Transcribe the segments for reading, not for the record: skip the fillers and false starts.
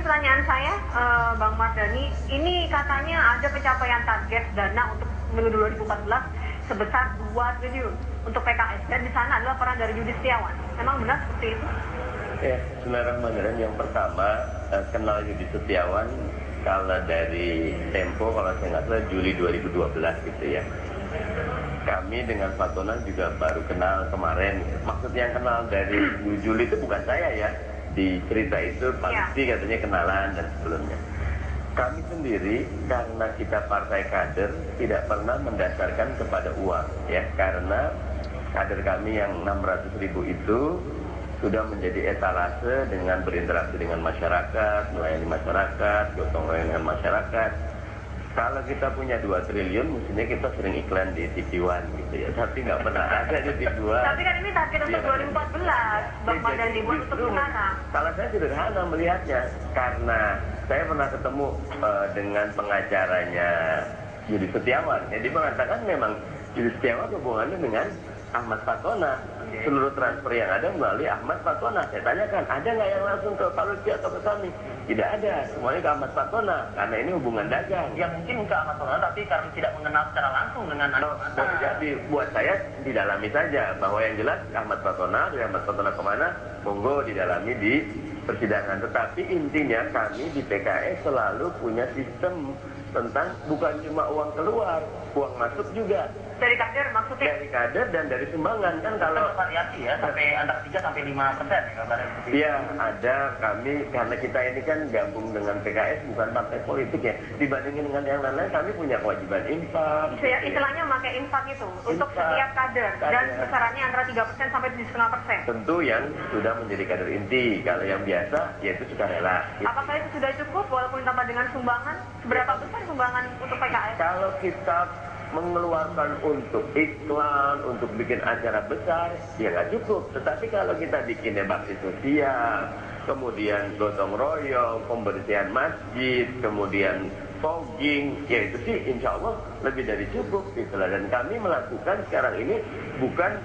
pertanyaan saya, Bang Mardhani, ini katanya ada pencapaian target dana untuk menuju 2014 sebesar 2 triliun untuk PKS, dan di sana adalah peran dari Yudi Setiawan. Memang benar seperti itu? Ya, Bismillahirrahmanirrahim. Yang pertama, kenal Yudi Setiawan kalau dari Tempo, kalau saya nggak salah Juli 2012 gitu ya. Kami dengan Fatona juga baru kenal kemarin. Maksudnya yang kenal dari Juli itu bukan saya ya. Di cerita itu pasti katanya kenalan dan sebelumnya. Kami sendiri karena kita partai kader tidak pernah mendasarkan kepada uang ya, karena kader kami yang 600.000 itu sudah menjadi etalase dengan berinteraksi dengan masyarakat, melayani masyarakat, gotong royong dengan masyarakat. Kalau kita punya 2 triliun, mestinya kita sering iklan di TV One gitu ya. Tapi nggak pernah ada di TV One. Tapi kan ini target untuk 2014, Bang Mardhani, buat untuk sekarang. Kalau saya sederhana melihatnya, karena saya pernah ketemu dengan pengacaranya Yudi Setiawan. Jadi mengatakan memang Yudi Setiawan hubungannya dengan Ahmad Fatona. Seluruh transfer yang ada melalui Ahmad Fatona. Saya tanyakan, ada nggak yang langsung ke Pak Lutfi atau ke kami? Tidak ada, semuanya ke Ahmad Fatona, karena ini hubungan dagang. Ya mungkin ke Ahmad Fatona, tapi karena tidak mengenal secara langsung dengan Jadi buat saya didalami saja, bahwa yang jelas Ahmad Fatona, dari Ahmad Fatona kemana, monggo didalami di persidangan. Tetapi intinya kami di PKS selalu punya sistem tentang bukan cuma uang keluar, uang masuk juga. Dari kader maksudnya? Dari kader dan dari sumbangan. Kan kalau variasi ya, sampai antara 3-5% ya kabarnya. Iya, ada kami, karena kita ini kan gabung dengan PKS, bukan partai politik ya. Dibandingin dengan yang lain-lain, kami punya kewajiban infak. Istilahnya memakai infak itu untuk setiap kader, dan besarannya antara 3% sampai 7,5%. Tentu yang sudah menjadi kader inti. Kalau yang biasa, yaitu sukarela. Apakah itu sudah cukup walaupun ditambah dengan sumbangan? Seberapa besar sumbangan untuk PKS? Kalau kita mengeluarkan untuk iklan, untuk bikin acara besar, ya nggak cukup. Tetapi kalau kita bikinnya bakti sosial, kemudian gotong royong, pembersihan masjid, kemudian fogging, ya itu sih insya Allah lebih dari cukup gitu lah. Dan kami melakukan sekarang ini bukan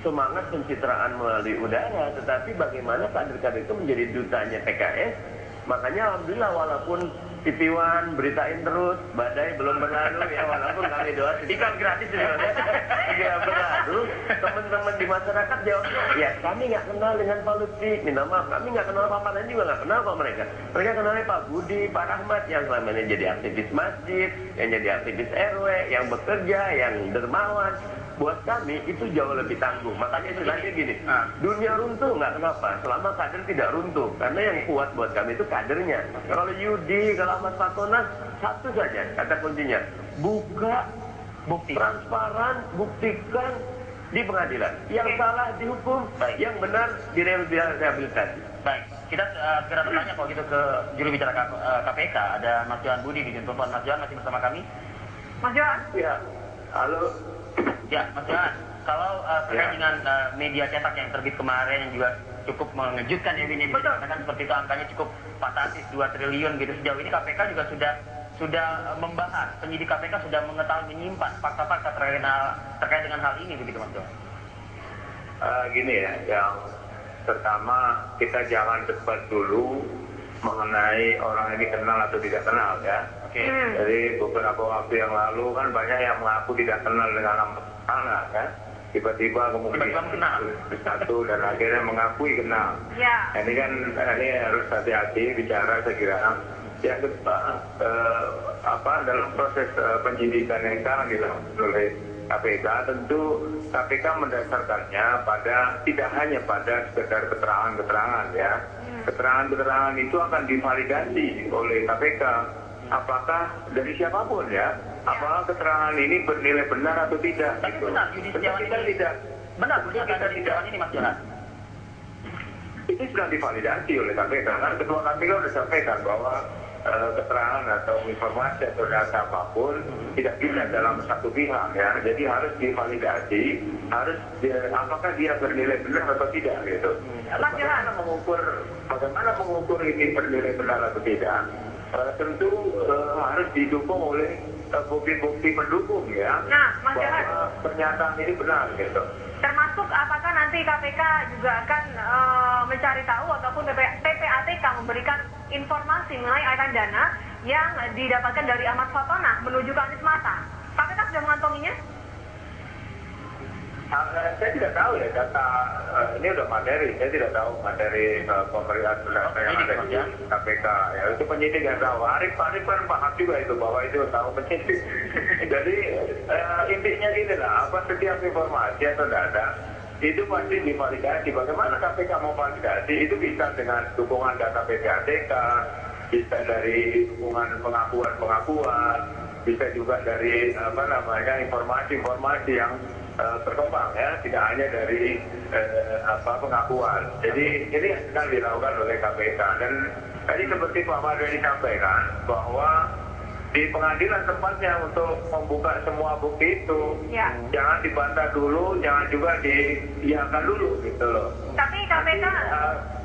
semangat pencitraan melalui udara, tetapi bagaimana kader-kader itu menjadi dutanya PKS. Makanya alhamdulillah walaupun TV One beritain terus, badai belum berlalu ya, walaupun kami doa iklan gratis juga. ya berlalu, teman-teman di masyarakat jawabnya, ya kami nggak kenal dengan Pak Lutfi, minta maaf, kami nggak kenal Pak Mardhani juga nggak kenal Pak mereka. Mereka kenalnya Pak Budi, Pak Rahmat yang selama ini jadi aktivis masjid, yang jadi aktivis RW, yang bekerja, yang dermawan. Buat kami itu jauh lebih tangguh. Makanya istilahnya gini, dunia runtuh nggak kenapa, selama kader tidak runtuh. Karena yang kuat buat kami itu kadernya. Kalau Yudi, kalau Ahmad Fatona, satu saja kata kuncinya, buka, bukti, transparan, buktikan di pengadilan. Yang salah dihukum, yang benar direhabilitasi. Baik, kita segera bertanya kalau gitu ke juru bicara KPK. Ada Mas Johan Budi di Juntuh. Mas Johan masih bersama kami. Mas Johan? Ya, halo. Ya, Mas Johan, kalau terkait dengan media cetak yang terbit kemarin yang juga cukup mengejutkan ya, ini bisa dikatakan seperti itu, angkanya cukup fantastis 2 triliun gitu. Sejauh ini KPK juga sudah membahas, penyidik KPK sudah mengetahui, menyimpan fakta-fakta terkait dengan hal ini begitu, Mas Johan. Gini ya, yang pertama kita jangan debat dulu mengenai orang ini kenal atau tidak kenal ya. Jadi beberapa waktu yang lalu kan banyak yang mengaku tidak kenal dengan nama anak kan. Tiba-tiba kemudian satu dan akhirnya mengakui kenal. Ya. Ini kan harus hati-hati bicara, saya kira. Yang kedua, dalam proses penyidikan yang sekarang dilakukan oleh KPK, tentu KPK mendasarkannya pada tidak hanya pada sekedar keterangan-keterangan ya. Keterangan-keterangan itu akan divalidasi oleh KPK. Apakah dari siapapun ya, apakah keterangan ini bernilai benar atau tidak? Tapi gitu. Benar, Yudi Setiawan ini tidak. Benar, kita tidak ini Mas Johan. Itu sudah divalidasi oleh KPK. Karena Ketua KPK sudah sampaikan bahwa keterangan atau informasi atau data apapun tidak bisa dalam satu pihak ya. Jadi harus divalidasi, apakah dia bernilai benar atau tidak gitu. Bagaimana mengukur ini bernilai benar atau tidak? Tentu harus didukung oleh bukti-bukti pendukung ya. Nah, Mas Johan, bahwa pernyataan ini benar gitu. termasuk termasuk apakah nanti KPK juga akan mencari tahu ataupun PPATK memberikan informasi mengenai aliran dana yang didapatkan dari Ahmad Fatona menuju ke Anies Mata. KPK sudah mengantonginya? Saya tidak tahu ya data ini udah materi. Saya tidak tahu materi pemberian data yang ada di KPK. Ya itu penyidik yang tahu. Arif kan paham juga itu bahwa itu tahu penyidik. Jadi intinya gini lah, apa setiap informasi atau data itu pasti divalidasi. Bagaimana KPK mau validasi? Itu bisa dengan dukungan data PPATK, bisa dari dukungan pengakuan, bisa juga dari informasi-informasi yang berkembang ya, tidak hanya dari pengakuan. Jadi ini yang sedang dilakukan oleh KPK. Dan tadi seperti Pak Mardhani sampaikan bahwa di pengadilan tempatnya untuk membuka semua bukti itu, jangan dibantah dulu, jangan juga diiakan dulu gitu loh. Tapi KPK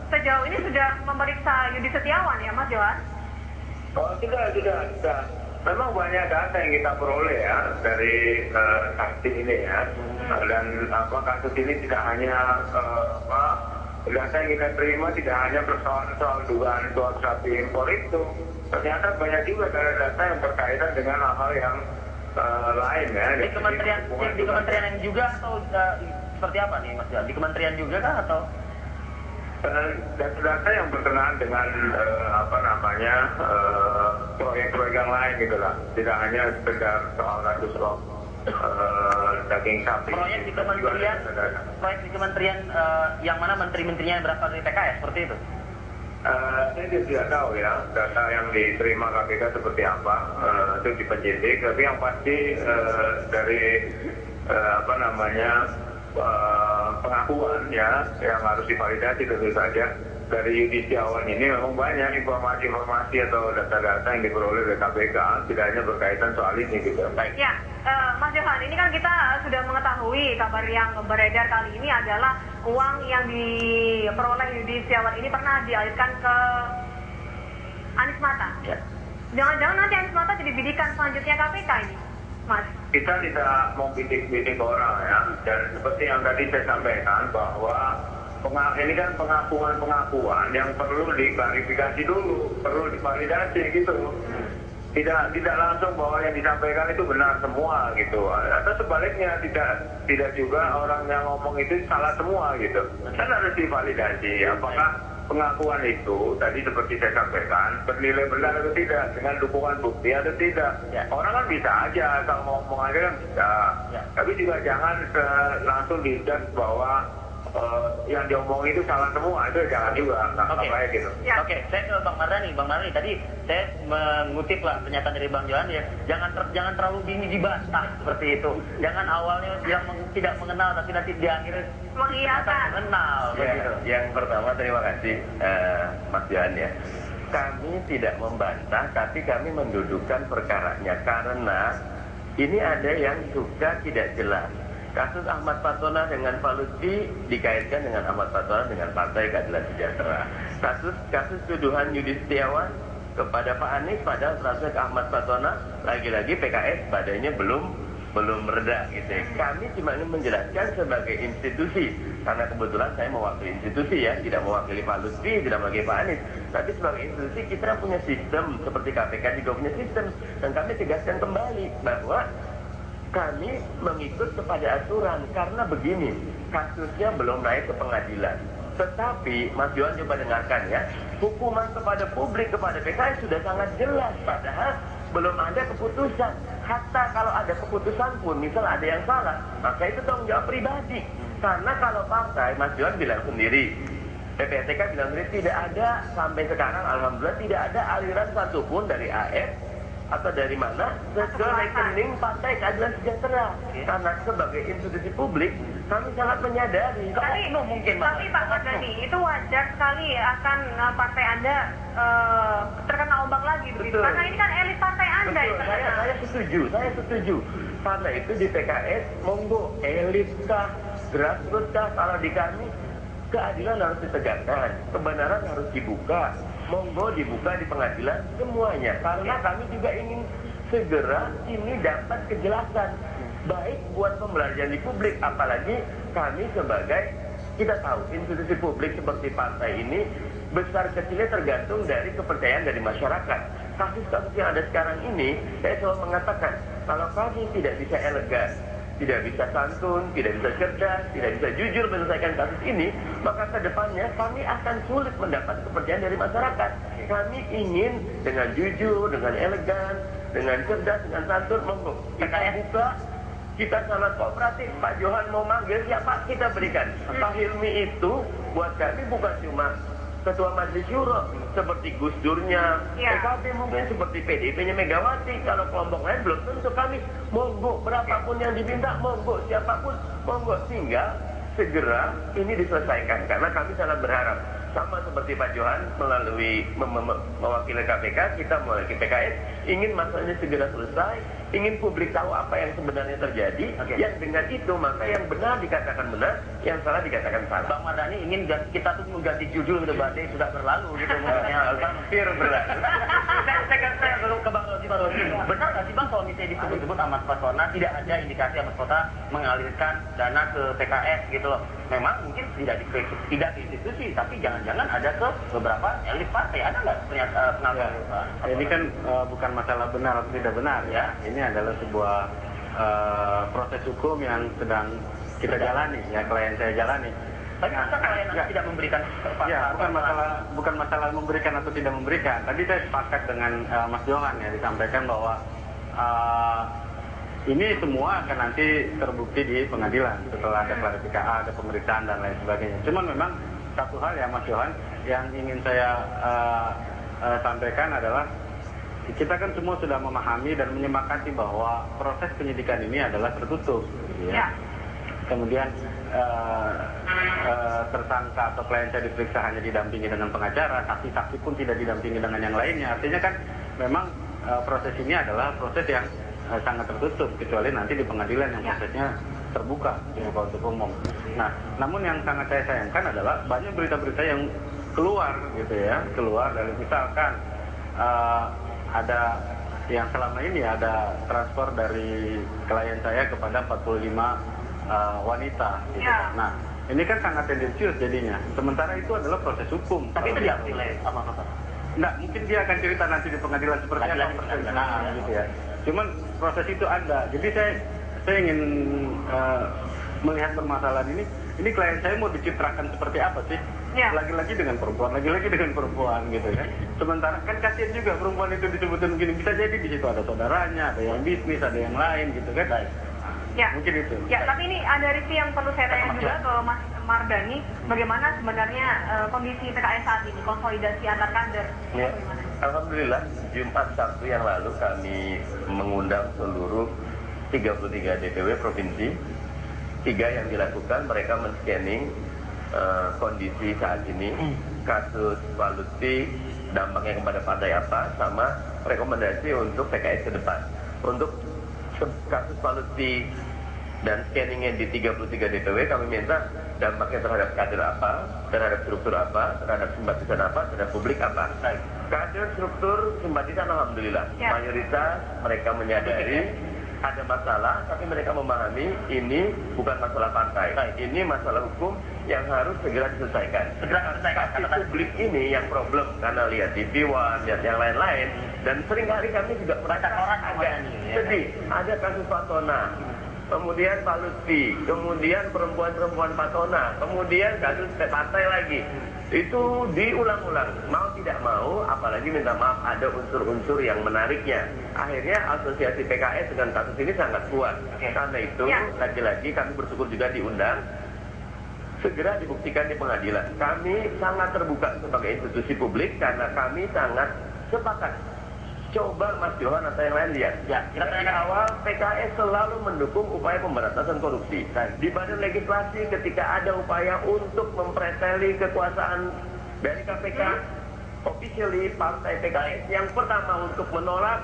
sejauh ini sudah memeriksa Yudi Setiawan ya Mas Johan? Oh sudah. Memang banyak data yang kita peroleh ya dari saksi ini ya, dan kasus ini tidak hanya data yang kita terima tidak hanya persoalan soal dugaan suap sapi impor itu, ternyata banyak juga data yang berkaitan dengan hal-hal yang lain ya. Di kementerian yang juga atau seperti apa nih Mas Johan? Di kementerian juga kah atau? Data yang berkenaan dengan proyek-proyek yang lain gitu lah, tidak hanya sekedar soal kasus daging sapi. Proyek di kementerian yang mana menteri-menterinya berasal dari PKS seperti itu? Saya tidak tahu ya data yang diterima KPK seperti apa, itu di penyidik. Tapi yang pasti dari pengakuan ya yang harus divalidasi tentu saja dari Yudi Setiawan ini. Memang banyak informasi-informasi atau data-data yang diperoleh dari KPK, tidak hanya berkaitan soal ini gitu. Baik. Ya, Mas Johan, ini kan kita sudah mengetahui kabar yang beredar kali ini adalah uang yang diperoleh Yudi Setiawan ini pernah dialirkan ke Anies Mata. Ya. Jangan-jangan nanti Anies Mata jadi bidikan selanjutnya KPK ini, Mas? Kita tidak mau bidik-bidik orang ya, dan seperti yang tadi saya sampaikan bahwa ini kan pengakuan yang perlu diklarifikasi dulu, perlu divalidasi gitu. Tidak langsung bahwa yang disampaikan itu benar semua gitu, atau sebaliknya tidak juga orang yang ngomong itu salah semua gitu. Kan harus divalidasi apakah pengakuan itu tadi seperti saya sampaikan bernilai benar atau tidak, dengan dukungan bukti atau tidak. Orang kan bisa aja kalau ngomong aja kan bisa, tapi juga jangan langsung dijudge bahwa yang diomongin itu salah semua, itu jangan juga, nggak baik gitu. Oke, saya ke Bang Mardhani tadi saya mengutip lah pernyataan dari Bang Johan ya, jangan terlalu dini dibantah seperti itu. Jangan awalnya bilang tidak mengenal tapi nanti di akhir mengiyakan. Mengenal begitu. Yang pertama terima kasih Mas Johan ya. Kami tidak membantah, tapi kami mendudukkan perkaranya karena ini ada yang juga tidak jelas. Kasus Ahmad Fatona dengan Pak Lutfi dikaitkan dengan Ahmad Fatona dengan Partai Keadilan Sejahtera. Kasus tuduhan Yudi Setiawan kepada Pak Anies padahal terasnya ke Ahmad Fatona, lagi-lagi PKS badannya belum reda gitu ya. Kami cuma ingin menjelaskan sebagai institusi, karena kebetulan saya mewakili institusi ya, tidak mewakili Pak Lutfi, tidak mewakili Pak Anies. Tapi sebagai institusi kita punya sistem, seperti KPK juga punya sistem, dan kami tegaskan kembali bahwa kami mengikut kepada aturan karena begini, kasusnya belum naik ke pengadilan. Tetapi Mas Johan coba dengarkan ya, hukuman kepada publik kepada PKS sudah sangat jelas, padahal belum ada keputusan. Hatta kalau ada keputusan pun, misal ada yang salah, maka itu tanggung jawab pribadi. Karena kalau partai, Mas Johan bilang sendiri, PPATK bilang sendiri, tidak ada sampai sekarang, alhamdulillah tidak ada aliran satupun dari AF atau dari mana ke rekening Partai Keadilan Sejahtera. Karena sebagai institusi publik kami sangat menyadari. Tapi Pak Mardhani, itu wajar sekali akan partai Anda terkena ombak lagi begitu. Karena ini kan elit partai Anda. Saya setuju. Karena itu di PKS monggo elit kah, grassroots kah, kalau di kami keadilan harus ditegakkan, kebenaran harus dibuka. Monggo dibuka di pengadilan semuanya, karena kami juga ingin segera ini dapat kejelasan, baik buat pembelajaran di publik, apalagi kami sebagai, kita tahu institusi publik seperti partai ini besar kecilnya tergantung dari kepercayaan dari masyarakat. Kasus-kasus yang ada sekarang ini, saya selalu mengatakan, kalau kami tidak bisa elegan, tidak bisa santun, tidak bisa cerdas, tidak bisa jujur menyelesaikan kasus ini, maka ke depannya kami akan sulit mendapat kepercayaan dari masyarakat. Kami ingin dengan jujur, dengan elegan, dengan cerdas, dengan santun, kita buka, kita sangat kooperatif. Pak Johan mau manggil siapa, kita berikan. Pak Hilmi itu buat kami bukan cuma Ketua Majelis Syuro seperti Gus Durnya, PKB mungkin seperti PDIP-nya Megawati. Kalau kelompok lain belum tentu. Kami monggo berapapun yang diminta, monggo siapapun, monggo, sehingga segera ini diselesaikan. Karena kami sangat berharap sama seperti Pak Johan melalui mewakili KPK, kita mewakili PKS ingin masalahnya segera selesai, ingin publik tahu apa yang sebenarnya terjadi. Yang dengan itu maka yang benar dikatakan benar, yang salah dikatakan salah. Bang Mardhani ingin kita tuh mengganti judul debatnya sudah berlalu gitu maksudnya. Hampir berlalu. Saya belum ke Bang Rozi. Benar nggak sih Bang kalau misalnya disebut-sebut Ahmad Fatona tidak ada indikasi Ahmad Fatona mengalirkan dana ke PKS gitu loh. Memang mungkin tidak ke institusi, tapi jangan-jangan ada ke beberapa elit partai. Ada nggak ternyata pengakuan? Ini kan bukan masalah benar atau tidak benar ya. Ini adalah sebuah proses hukum yang sedang kita jalani, ya klien saya jalani. Tapi masa klien tidak memberikan ya, bukan masalah memberikan atau tidak memberikan. Tadi saya sepakat dengan Mas Johan ya, disampaikan bahwa ini semua akan nanti terbukti di pengadilan setelah ada klarifikasi, ada pemeriksaan dan lain sebagainya. Cuman memang satu hal ya Mas Johan yang ingin saya sampaikan adalah kita kan semua sudah memahami dan menyepakati bahwa proses penyidikan ini adalah tertutup, ya. Kemudian tersangka atau klien saya diperiksa hanya didampingi dengan pengacara, saksi-saksi pun tidak didampingi dengan yang lainnya. Artinya kan memang proses ini adalah proses yang sangat tertutup, kecuali nanti di pengadilan yang prosesnya terbuka untuk umum. Nah, namun yang sangat saya sayangkan adalah banyak berita-berita yang keluar gitu ya, keluar dari misalkan ada yang selama ini ada transfer dari klien saya kepada 45 wanita gitu. Nah, ini kan sangat tendensius jadinya. Sementara itu adalah proses hukum. Tapi itu diakui sama Bapak. Enggak, mungkin dia akan cerita nanti di pengadilan seperti apa gitu ya. Cuman proses itu ada. Jadi saya ingin melihat permasalahan ini klien saya mau dicitrakan seperti apa sih? Lagi-lagi dengan perempuan, lagi-lagi dengan perempuan gitu ya. Sementara kan kasihan juga perempuan itu disebutin begini, bisa jadi di situ ada saudaranya, ada yang bisnis, ada yang lain gitu kan. Mungkin itu. Ya, tapi ini ada review yang perlu saya tanya juga ke Mas Mardhani, bagaimana sebenarnya kondisi PKS saat ini, konsolidasi antar kader? Alhamdulillah, Jumat Sabtu yang lalu kami mengundang seluruh 33 DPW provinsi. 3 yang dilakukan, mereka men-scanning kondisi saat ini, kasus Pak Lutfi, dampaknya kepada partai apa, sama rekomendasi untuk PKS ke depan. Untuk kasus Pak Lutfi dan scanningnya di 33 DPW, kami minta dampaknya terhadap kader apa, terhadap struktur apa, terhadap simpatisan apa, terhadap publik apa. Kader, struktur, simpatisan alhamdulillah mayoritas mereka menyadari ada masalah, tapi mereka memahami ini bukan masalah partai, ini masalah hukum yang harus segera diselesaikan. Tapi publik ini yang problem karena lihat TV One, lihat yang lain-lain, dan seringkali kami juga merasa agak sedih. Ada kasus Fatona, kemudian Pak Lutfi, kemudian perempuan-perempuan Fatona, kemudian kasus partai lagi. Itu diulang-ulang, mau tidak mau, apalagi minta maaf ada unsur-unsur yang menariknya. Akhirnya asosiasi PKS dengan kasus ini sangat kuat. Karena itu, lagi-lagi kami bersyukur juga diundang, segera dibuktikan di pengadilan. Kami sangat terbuka sebagai institusi publik karena kami sangat sepakat. Coba Mas Johan atau yang lain lihat. Dari awal PKS selalu mendukung upaya pemberantasan korupsi. Di badan legislasi ketika ada upaya untuk mempreteli kekuasaan dari KPK, officially partai PKS yang pertama untuk menolak,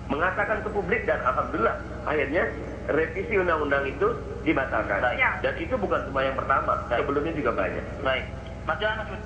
mengatakan ke publik, dan alhamdulillah akhirnya revisi undang-undang itu dibatalkan. Dan itu bukan cuma yang pertama, sebelumnya juga banyak. Baik, Mas Johan, Mas